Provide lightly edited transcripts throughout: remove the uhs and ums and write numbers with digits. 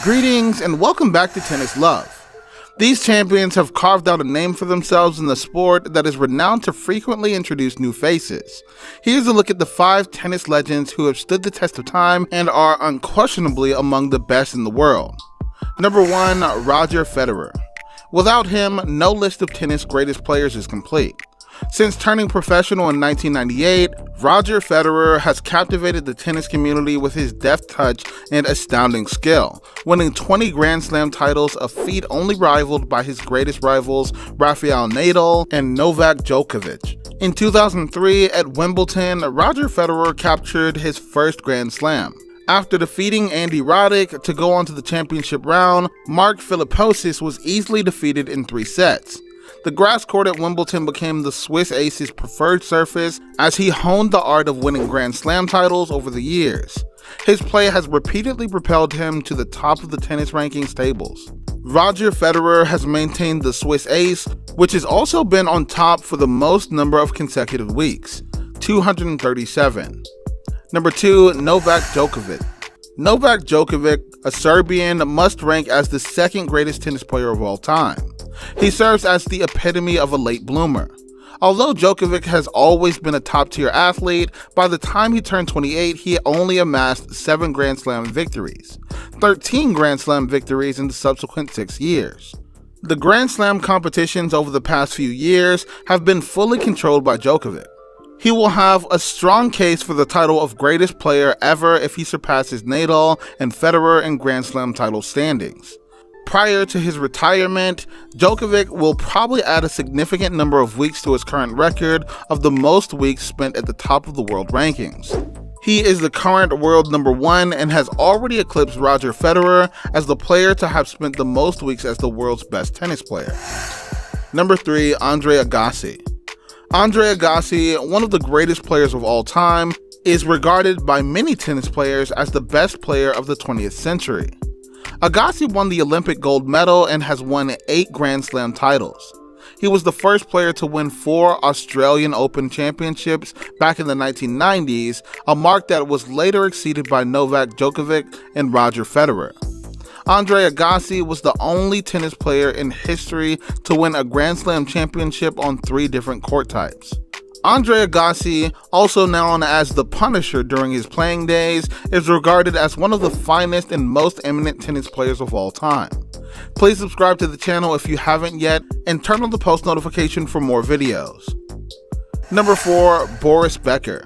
Greetings and welcome back to Tennis Love. These champions have carved out a name for themselves in the sport that is renowned to frequently introduce new faces. Here's a look at the 5 tennis legends who have stood the test of time and are unquestionably among the best in the world. Number 1, Roger Federer. Without him, no list of tennis greatest players is complete. Since turning professional in 1998, Roger Federer has captivated the tennis community with his deft touch and astounding skill, winning 20 Grand Slam titles, a feat only rivaled by his greatest rivals Rafael Nadal and Novak Djokovic. In 2003 at Wimbledon, Roger Federer captured his first Grand Slam. After defeating Andy Roddick to go on to the championship round, Mark Philippoussis was easily defeated in 3 sets. The grass court at Wimbledon became the Swiss ace's preferred surface as he honed the art of winning Grand Slam titles over the years. His play has repeatedly propelled him to the top of the tennis rankings tables. Roger Federer has maintained the Swiss ace, which has also been on top for the most number of consecutive weeks, 237. Number 2, Novak Djokovic. Novak Djokovic, a Serbian, must rank as the second greatest tennis player of all time. He serves as the epitome of a late bloomer. Although Djokovic has always been a top-tier athlete, by the time he turned 28, he only amassed 7 Grand Slam victories, 13 Grand Slam victories in the subsequent 6 years. The Grand Slam competitions over the past few years have been fully controlled by Djokovic. He will have a strong case for the title of greatest player ever if he surpasses Nadal and Federer in Grand Slam title standings. Prior to his retirement, Djokovic will probably add a significant number of weeks to his current record of the most weeks spent at the top of the world rankings. He is the current world number 1 and has already eclipsed Roger Federer as the player to have spent the most weeks as the world's best tennis player. Number 3, Andre Agassi. Andre Agassi, one of the greatest players of all time, is regarded by many tennis players as the best player of the 20th century. Agassi won the Olympic gold medal and has won 8 Grand Slam titles. He was the first player to win 4 Australian Open championships back in the 1990s, a mark that was later exceeded by Novak Djokovic and Roger Federer. Andre Agassi was the only tennis player in history to win a Grand Slam championship on 3 different court types. Andre Agassi, also known as the Punisher during his playing days, is regarded as one of the finest and most eminent tennis players of all time. Please subscribe to the channel if you haven't yet, and turn on the post notification for more videos. Number 4, Boris Becker.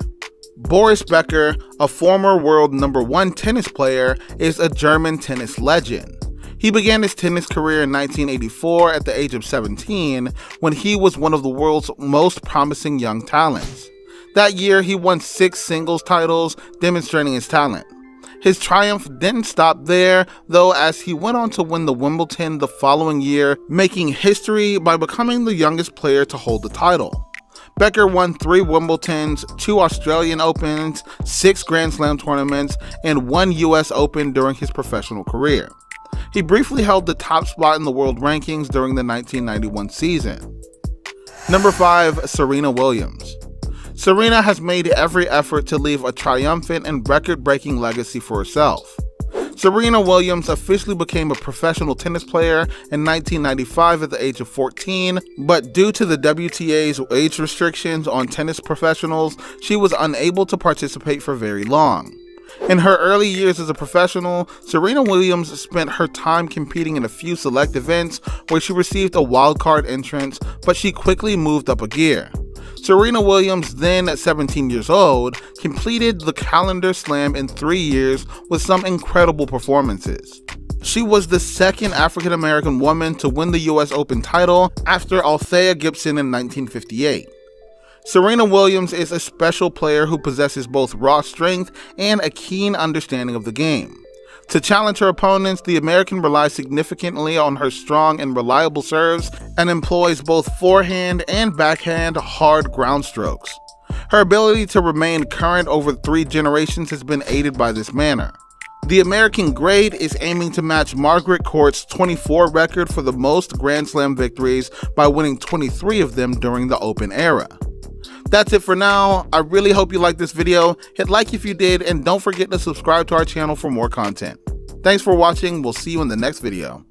Boris Becker, a former world number 1 tennis player, is a German tennis legend. He began his tennis career in 1984 at the age of 17 when he was one of the world's most promising young talents. That year, he won 6 singles titles, demonstrating his talent. His triumph didn't stop there, though, as he went on to win the Wimbledon the following year, making history by becoming the youngest player to hold the title. Becker won 3 Wimbledons, 2 Australian Opens, 6 Grand Slam tournaments, and 1 US Open during his professional career. He briefly held the top spot in the world rankings during the 1991 season. Number 5, Serena Williams. Serena has made every effort to leave a triumphant and record-breaking legacy for herself. Serena Williams officially became a professional tennis player in 1995 at the age of 14, but due to the WTA's age restrictions on tennis professionals, she was unable to participate for very long. In her early years as a professional, Serena Williams spent her time competing in a few select events where she received a wildcard entrance, but she quickly moved up a gear. Serena Williams, then at 17 years old, completed the calendar slam in 3 years with some incredible performances. She was the second African American woman to win the US Open title after Althea Gibson in 1958. Serena Williams is a special player who possesses both raw strength and a keen understanding of the game. To challenge her opponents, the American relies significantly on her strong and reliable serves and employs both forehand and backhand hard ground strokes. Her ability to remain current over 3 generations has been aided by this manner. The American great is aiming to match Margaret Court's 24 record for the most Grand Slam victories by winning 23 of them during the Open era. That's it for now. I really hope you liked this video. Hit like if you did, and don't forget to subscribe to our channel for more content. Thanks for watching. We'll see you in the next video.